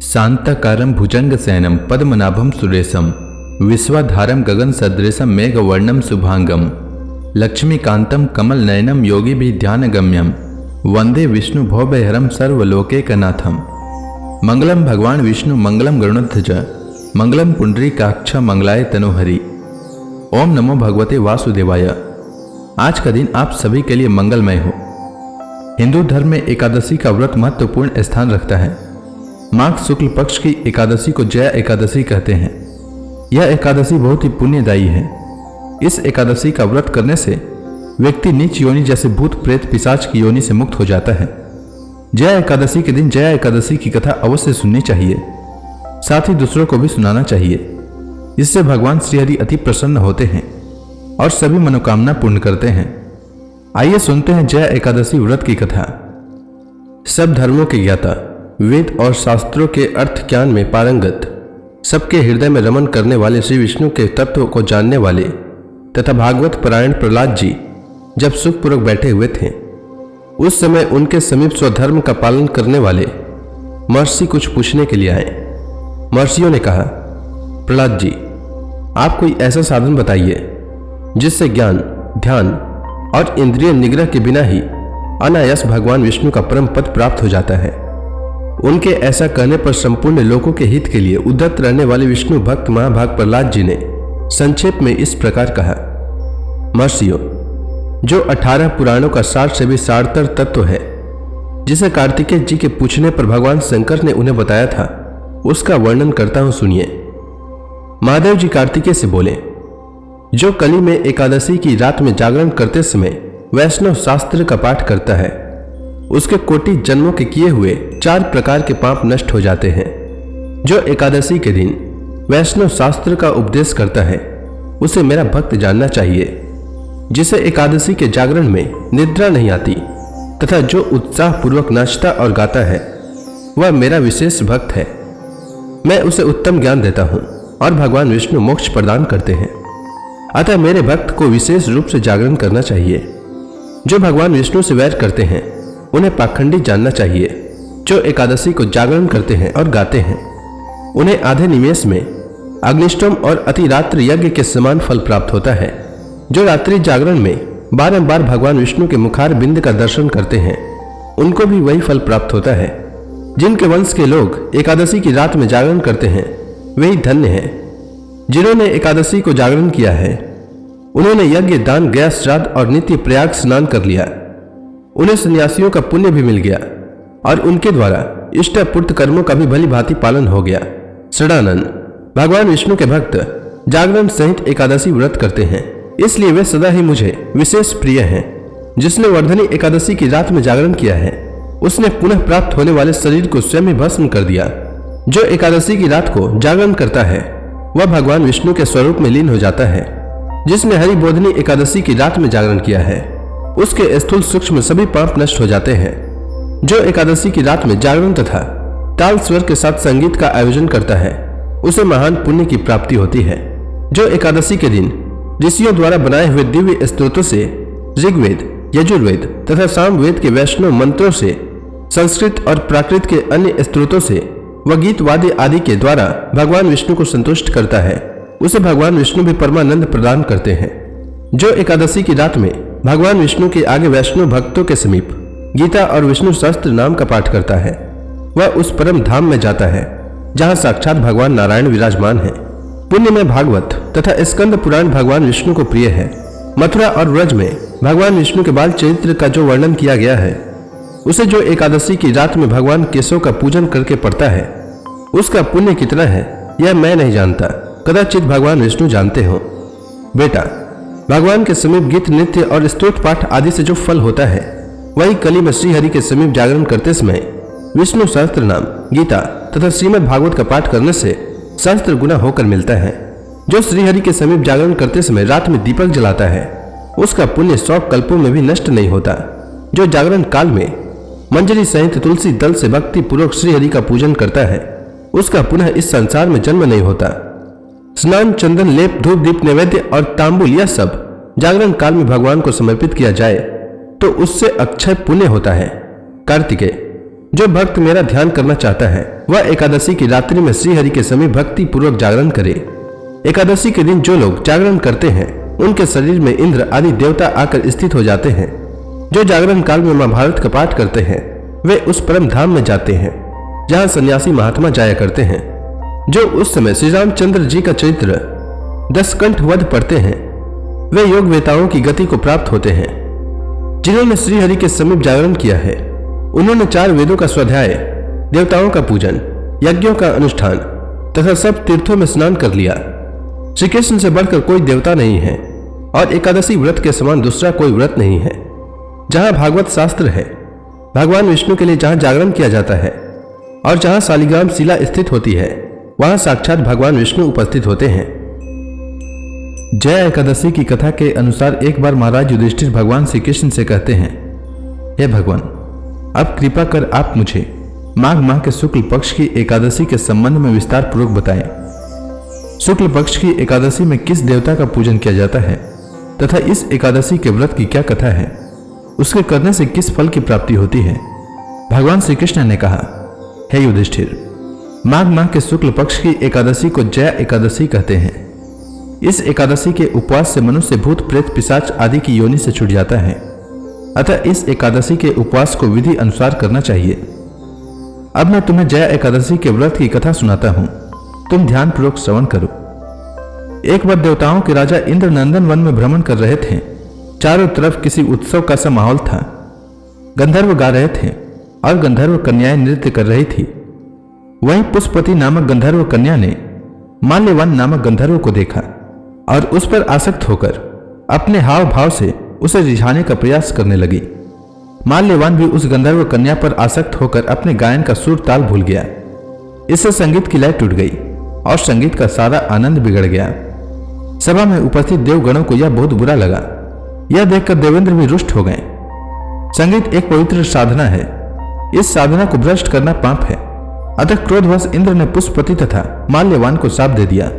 शांताकारं भुजंगशयनं पद्मनाभं सुरेशं विश्वाधारं गगनसदृशं मेघवर्णं शुभांगं लक्ष्मीकान्तं कमलनयनं योगिभिर्ध्यानगम्यं वंदे विष्णु भवभयहरं सर्वलोकैकनाथं। मंगलम भगवान विष्णु मंगलम गरुड़ध्वज मंगलम पुंडरीकाक्ष मंगलाय तनोहरि। ओम नमो भगवते वासुदेवाय। आज का दिन आप सभी के लिए मंगलमय हो। हिंदू धर्म में एकादशी का व्रत महत्वपूर्ण स्थान रखता है। माघ शुक्ल पक्ष की एकादशी को जया एकादशी कहते हैं। यह एकादशी बहुत ही पुण्यदायी है। इस एकादशी का व्रत करने से व्यक्ति नीच योनि जैसे भूत प्रेत पिशाच की योनि से मुक्त हो जाता है। जया एकादशी के दिन जया एकादशी की कथा अवश्य सुननी चाहिए, साथ ही दूसरों को भी सुनाना चाहिए। इससे भगवान श्रीहरि अति प्रसन्न होते हैं और सभी मनोकामना पूर्ण करते हैं। आइए सुनते हैं जया एकादशी व्रत की कथा। सब धर्मों के ज्ञाता, वेद और शास्त्रों के अर्थ ज्ञान में पारंगत, सबके हृदय में रमन करने वाले श्री विष्णु के तत्व को जानने वाले तथा भागवत परायण प्रहलाद जी जब सुखपूर्वक बैठे हुए थे, उस समय उनके समीप स्वधर्म का पालन करने वाले महर्षि कुछ पूछने के लिए आए। महर्षियों ने कहा, प्रहलाद जी, आप कोई ऐसा साधन बताइए जिससे ज्ञान, ध्यान और इंद्रिय निग्रह के बिना ही अनायास भगवान विष्णु का परम पद प्राप्त हो जाता है। उनके ऐसा कहने पर संपूर्ण लोगों के हित के लिए उद्यत रहने वाले विष्णु भक्त महाभाग प्रहलाद जी ने संक्षेप में इस प्रकार कहा, महर्षियों, जो 18 पुराणों का सार से भी सारतर तत्व है, जिसे कार्तिकेय जी के पूछने पर भगवान शंकर ने उन्हें बताया था, उसका वर्णन करता हूं, सुनिए। महादेव जी कार्तिकेय से बोले, जो कली में एकादशी की रात में जागरण करते समय वैष्णव शास्त्र का पाठ करता है, उसके कोटि जन्मों के किए हुए 4 प्रकार के पाप नष्ट हो जाते हैं। जो एकादशी के दिन वैष्णव शास्त्र का उपदेश करता है, उसे मेरा भक्त जानना चाहिए। जिसे एकादशी के जागरण में निद्रा नहीं आती तथा जो उत्साह पूर्वक नाचता और गाता है, वह मेरा विशेष भक्त है। मैं उसे उत्तम ज्ञान देता हूँ और भगवान विष्णु मोक्ष प्रदान करते हैं। अतः मेरे भक्त को विशेष रूप से जागरण करना चाहिए। जो भगवान विष्णु से वैर करते हैं, उन्हें पाखंडी जानना चाहिए। जो एकादशी को जागरण करते हैं और गाते हैं, उन्हें आधे निमेष में अग्निष्टोम और अतिरात्र यज्ञ के समान फल प्राप्त होता है। जो रात्रि जागरण में बारंबार भगवान विष्णु के मुखार बिंद का दर्शन करते हैं, उनको भी वही फल प्राप्त होता है। जिनके वंश के लोग एकादशी की रात में जागरण करते हैं, वही धन्य हैं। जिन्होंने एकादशी को जागरण किया है, उन्होंने यज्ञ, दान, गया श्राद्ध और नित्य प्रयाग स्नान कर लिया। उन्हें सन्यासियों का पुण्य भी मिल गया और उनके द्वारा इष्टपूर्त कर्मों का भी भली भांति पालन हो गया। षडानन, भगवान विष्णु के भक्त जागरण सहित एकादशी व्रत करते हैं, इसलिए वे सदा ही मुझे विशेष प्रिय हैं। जिसने वर्धनी एकादशी की रात में जागरण किया है, उसने पुनः प्राप्त होने वाले शरीर को स्वयं ही भस्म कर दिया। जो एकादशी की रात को जागरण करता है, वह भगवान विष्णु के स्वरूप में लीन हो जाता है। जिसने हरि बोधनी एकादशी की रात में जागरण किया है, उसके स्थूल सूक्ष्म सभी पाप नष्ट हो जाते हैं। जो एकादशी की रात में जागरण तथा ताल स्वर के साथ संगीत का आयोजन करता है, उसे महान पुण्य की प्राप्ति होती है। जो एकादशी के दिन ऋषियों द्वारा बनाए हुए दिव्य स्तोत्रों से, ऋग्वेद, यजुर्वेद तथा सामवेद के वैष्णव मंत्रों से, संस्कृत और प्राकृत के अन्य स्तोत्रों से व गीत वाद्य आदि के द्वारा भगवान विष्णु को संतुष्ट करता है, उसे भगवान विष्णु भी परमानंद प्रदान करते हैं। जो एकादशी की रात में भगवान विष्णु के आगे वैष्णव भक्तों के समीप गीता और विष्णु सहस्त्र नाम का पाठ करता है, वह उस परम धाम में जाता है जहाँ साक्षात भगवान नारायण विराजमान है। पुण्य में भागवत तथा स्कंद पुराण भगवान विष्णु को प्रिय है। मथुरा और व्रज में भगवान विष्णु के बाल चरित्र का जो वर्णन किया गया है, उसे जो एकादशी की रात में भगवान केशव का पूजन करके पढ़ता है, उसका पुण्य कितना है यह मैं नहीं जानता, कदाचित भगवान विष्णु जानते हो। बेटा, भगवान के समीप गीत, नृत्य और स्तोत्र पाठ आदि से जो फल होता है, वही कली में श्रीहरि के समीप जागरण करते समय विष्णु सहस्त्र नाम, गीता तथा श्रीमद् भागवत का पाठ करने से सहस्त्र गुना होकर मिलता है। जो श्रीहरि के समीप जागरण करते समय रात में दीपक जलाता है, उसका पुण्य 100 कल्पों में भी नष्ट नहीं होता। जो जागरण काल में मंजरी सहित तुलसी दल से भक्ति पूर्वक श्रीहरि का पूजन करता है, उसका पुनः इस संसार में जन्म नहीं होता। स्नान, चंदन, लेप, धूप, दीप, नैवेद्य और तांबुल, यह सब जागरण काल में भगवान को समर्पित किया जाए तो उससे अक्षय पुण्य होता है। कार्तिकेय, जो भक्त मेरा ध्यान करना चाहता है वह एकादशी की रात्रि में श्रीहरि के समीप भक्ति पूर्वक जागरण करे। एकादशी के दिन जो लोग जागरण करते हैं उनके शरीर में इंद्र आदि देवता आकर स्थित हो जाते हैं। जो जागरण काल में महाभारत का पाठ करते हैं वे उस परम धाम में जाते हैं जहां सन्यासी महात्मा जाया करते हैं। जो उस समय श्री रामचंद्र जी का चरित्र 10 कंठ वध पढ़ते हैं वे योग वेताओं की गति को प्राप्त होते हैं। जिन्होंने श्रीहरि के समीप जागरण किया है उन्होंने 4 वेदों का स्वाध्याय, देवताओं का पूजन, यज्ञों का अनुष्ठान तथा सब तीर्थों में स्नान कर लिया। श्री कृष्ण से बढ़कर कोई देवता नहीं है और एकादशी व्रत के समान दूसरा कोई व्रत नहीं है। जहां भागवत शास्त्र है, भगवान विष्णु के लिए जहां जागरण किया जाता है और जहां शालिग्राम शिला स्थित होती है वहां साक्षात भगवान विष्णु उपस्थित होते हैं। जय एकादशी की कथा के अनुसार एक बार महाराज युधिष्ठिर भगवान श्री कृष्ण से कहते हैं, हे भगवान, अब कृपा कर आप मुझे माघ माह के शुक्ल पक्ष की एकादशी के संबंध में विस्तार पूर्वक बताएं। शुक्ल पक्ष की एकादशी में किस देवता का पूजन किया जाता है तथा इस एकादशी के व्रत की क्या कथा है, उसके करने से किस फल की प्राप्ति होती है। भगवान श्री कृष्ण ने कहा, हे युधिष्ठिर, माघ माह के शुक्ल पक्ष की एकादशी को जया एकादशी कहते हैं। इस एकादशी के उपवास से मनुष्य भूत प्रेत पिशाच आदि की योनि से छूट जाता है। अतः इस एकादशी के उपवास को विधि अनुसार करना चाहिए। अब मैं तुम्हें जया एकादशी के व्रत की कथा सुनाता हूं, तुम ध्यान पूर्वक श्रवण करो। एक बार देवताओं के राजा इंद्र नंदन वन में भ्रमण कर रहे थे। चारों तरफ किसी उत्सव का सा माहौल था। गंधर्व गा रहे थे और गंधर्व कन्याएं नृत्य कर रही थी। वहीं पुष्पवती नामक गंधर्व कन्या ने माल्यवान नामक गंधर्व को देखा और उस पर आसक्त होकर अपने हाव भाव से उसे रिझाने का प्रयास करने लगी। माल्यवान भी उस गंधर्व कन्या पर आसक्त होकर अपने गायन का सुर ताल भूल गया। इससे संगीत की लय टूट गई और संगीत का सारा आनंद बिगड़ गया। सभा में उपस्थित देवगणों को यह बहुत बुरा लगा। यह देखकर देवेंद्र भी रुष्ट हो गए। संगीत एक पवित्र साधना है, इस साधना को भ्रष्ट करना पाप है। अतः क्रोधवश इंद्र ने पुष्पवती तथा माल्यवान को शाप दे दिया।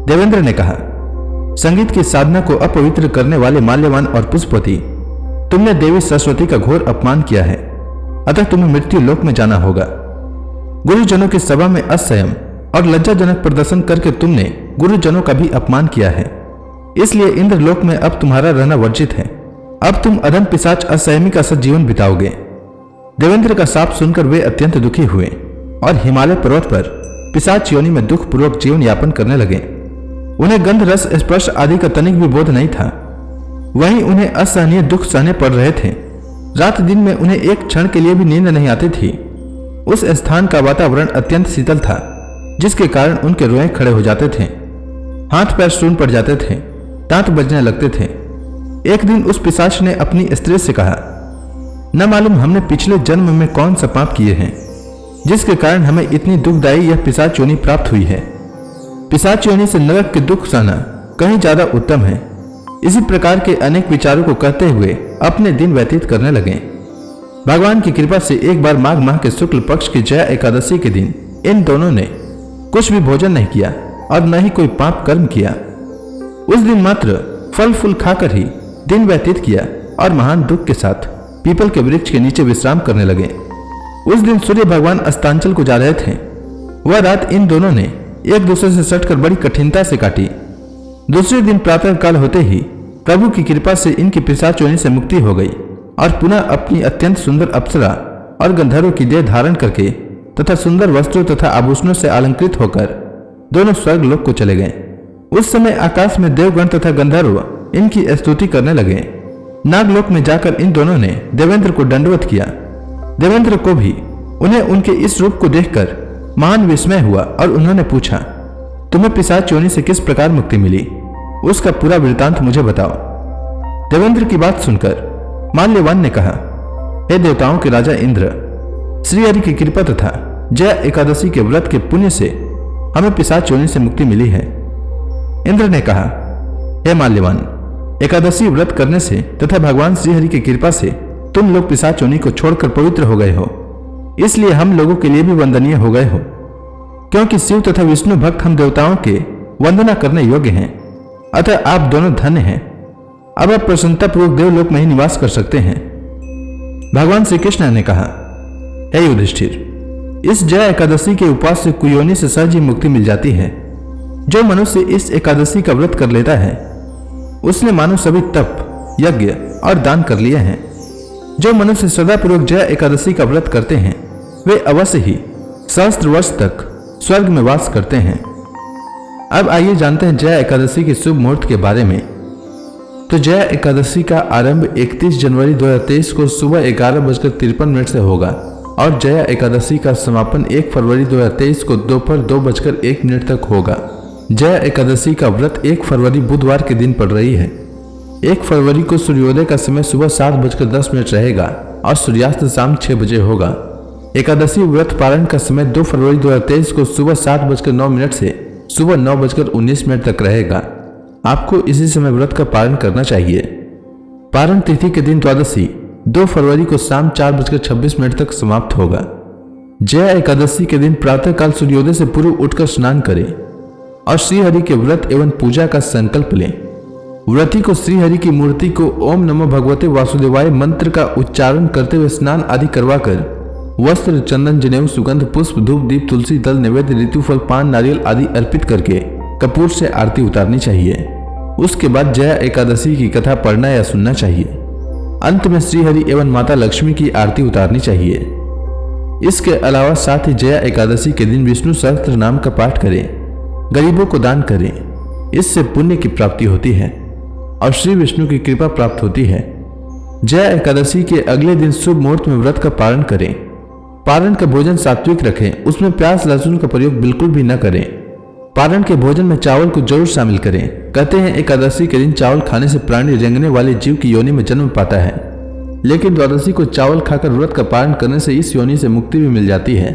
देवेंद्र ने कहा, संगीत की साधना को अपवित्र करने वाले माल्यवान और पुष्पवती, तुमने देवी सरस्वती का घोर अपमान किया है, अतः तुम्हें मृत्यु लोक में जाना होगा। गुरुजनों की सभा में असंयम और लज्जाजनक प्रदर्शन करके तुमने गुरुजनों का भी अपमान किया है, इसलिए इंद्रलोक में अब तुम्हारा रहना वर्जित है। अब तुम अधम पिशाच असंयमी का सजीवन बिताओगे। देवेंद्र का शाप सुनकर वे अत्यंत दुखी हुए और हिमालय पर्वत पर पिशाच योनि में दुख पूर्वक जीवन यापन करने लगे। उन्हें गंध रस स्पर्श आदि का तनिक भी बोध नहीं था। वहीं उन्हें असहनीय दुख सहने पड़ रहे थे। रात दिन में उन्हें एक क्षण के लिए भी नींद नहीं आती थी। उस स्थान का वातावरण अत्यंत शीतल था, जिसके कारण उनके रोए खड़े हो जाते थे, हाथ पैर सून पड़ जाते थे, दांत बजने लगते थे। एक दिन उस पिशाच ने अपनी स्त्री से कहा, न मालूम हमने पिछले जन्म में कौन सा पाप किए हैं जिसके कारण हमें इतनी दुखदायी यह पिशाच योनि प्राप्त हुई है। पिशाच योनि से नरक के दुख सहना कहीं ज्यादा उत्तम है। इसी प्रकार के अनेक विचारों को कहते हुए अपने दिन व्यतीत करने लगे। भगवान की कृपा से एक बार माघ माह के शुक्ल पक्ष की जया एकादशी के दिन इन दोनों ने कुछ भी भोजन नहीं किया और न ही कोई पाप कर्म किया। उस दिन मात्र फल फूल खाकर ही दिन व्यतीत किया और महान दुख के साथ पीपल के वृक्ष के नीचे विश्राम करने लगे। उस दिन सूर्य भगवान अस्तांचल को जा रहे थे। वह रात इन दोनों ने एक दूसरे से सटकर बड़ी कठिनता से काटी। दूसरे दिन प्रातः काल होते ही प्रभु की कृपा से इनकी पिशाच योनि से मुक्ति हो गई और पुनः अपनी अत्यंत सुंदर अप्सरा और गंधर्व की देह धारण करके तथा सुंदर वस्त्रों तथा आभूषणों से अलंकृत होकर दोनों स्वर्ग लोक को चले गए। उस समय आकाश में देवगण तथा गंधर्व इनकी स्तुति करने लगे। नागलोक में जाकर इन दोनों ने देवेंद्र को दंडवत किया। देवेंद्र को भी उन्हें उनके इस रूप को देखकर महान विस्मय हुआ और उन्होंने पूछा, तुम्हें पिशाच योनि से किस प्रकार मुक्ति मिली, उसका पूरा वृतांत मुझे बताओ। देवेंद्र की बात सुनकर माल्यवान ने कहा, हे देवताओं के राजा इंद्र, श्री हरि की कृपा तथा जया एकादशी के व्रत के पुण्य से हमें पिशाच योनि से मुक्ति मिली है। इंद्र ने कहा, हे माल्यवान, एकादशी व्रत करने से तथा भगवान श्री हरि की कृपा से तुम लोग पिशाच योनि को छोड़कर पवित्र हो गए हो, इसलिए हम लोगों के लिए भी वंदनीय हो गए हो। क्योंकि शिव तथा विष्णु भक्त हम देवताओं के वंदना करने योग्य हैं, अतः आप दोनों धन्य हैं। अब आप प्रसन्नतापूर्वक देवलोक में ही निवास कर सकते हैं। भगवान श्री कृष्ण ने कहा, हे युधिष्ठिर, इस जया एकादशी के उपवास से कुयोनि से सहज ही मुक्ति मिल जाती है। जो मनुष्य इस एकादशी का व्रत कर लेता है उसने मानो सभी तप, यज्ञ और दान कर लिए हैं। जो मनुष्य श्रद्धापूर्वक जया एकादशी का व्रत करते हैं वे अवश्य ही सहस्त्र वर्ष तक स्वर्ग में वास करते हैं। अब आइए जानते हैं जया एकादशी के शुभ मुहूर्त के बारे में। तो जया एकादशी का आरंभ 31 जनवरी 2023 को सुबह 11:53 से होगा और जया एकादशी का समापन 1 फरवरी 2023 को दोपहर 2:01 तक होगा। जया एकादशी का व्रत 1 फरवरी बुधवार के दिन पड़ रही है। 1 फरवरी को सूर्योदय का समय सुबह 7:10 रहेगा और सूर्यास्त शाम 6 बजे होगा। एकादशी व्रत पारण का समय 2 फरवरी 2023 को सुबह 7:09 से सुबह 9:19 तक रहेगा। आपको इसी समय व्रत का पारण करना चाहिए। पारण तिथि के दिन द्वादशी 2 फरवरी को शाम 4:26 तक समाप्त होगा। जया एकादशी के दिन प्रातःकाल सूर्योदय से पूर्व उठकर स्नान करें और श्रीहरि के व्रत एवं पूजा का संकल्प लें। व्रती को श्रीहरि की मूर्ति को ओम नमो भगवते वासुदेवाय मंत्र का उच्चारण करते हुए स्नान आदि करवाकर वस्त्र, चंदन, जनेऊ, सुगंध, पुष्प, धूप, दीप, तुलसी दल, नैवेद्य, ऋतुफल, पान, नारियल आदि अर्पित करके कपूर से आरती उतारनी चाहिए। उसके बाद जया एकादशी की कथा पढ़ना या सुनना चाहिए। अंत में श्रीहरि एवं माता लक्ष्मी की आरती उतारनी चाहिए। इसके अलावा साथ ही जया एकादशी के दिन विष्णु सहस्त्र नाम का पाठ करें, गरीबों को दान करें। इससे पुण्य की प्राप्ति होती है और श्री विष्णु की कृपा प्राप्त होती है। जया एकादशी के अगले दिन शुभ मुहूर्त में व्रत का पारण करें। पारण का भोजन सात्विक रखें, उसमें प्याज लहसुन का प्रयोग बिल्कुल भी न करें। पारण के भोजन में चावल को जरूर शामिल करें। कहते हैं एकादशी के दिन चावल खाने से प्राणी रेंगने वाले जीव की योनि में जन्म पाता है, लेकिन द्वादशी को चावल खाकर व्रत का पारण करने से इस योनि से मुक्ति भी मिल जाती है।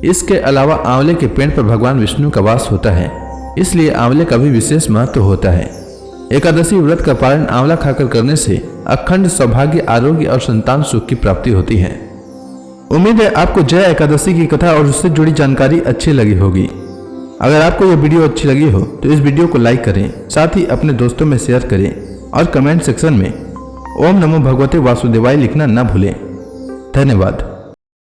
इसके अलावा आंवले के पेड़ पर भगवान विष्णु का वास होता है, इसलिए आंवले का भी विशेष महत्व होता है। एकादशी व्रत का पारण आंवला खाकर करने से अखंड सौभाग्य, आरोग्य और संतान सुख की प्राप्ति होती है। उम्मीद है आपको जया एकादशी की कथा और उससे जुड़ी जानकारी अच्छी लगी होगी। अगर आपको यह वीडियो अच्छी लगी हो तो इस वीडियो को लाइक करें, साथ ही अपने दोस्तों में शेयर करें और कमेंट सेक्शन में ओम नमो भगवते वासुदेवाय लिखना न भूलें। धन्यवाद।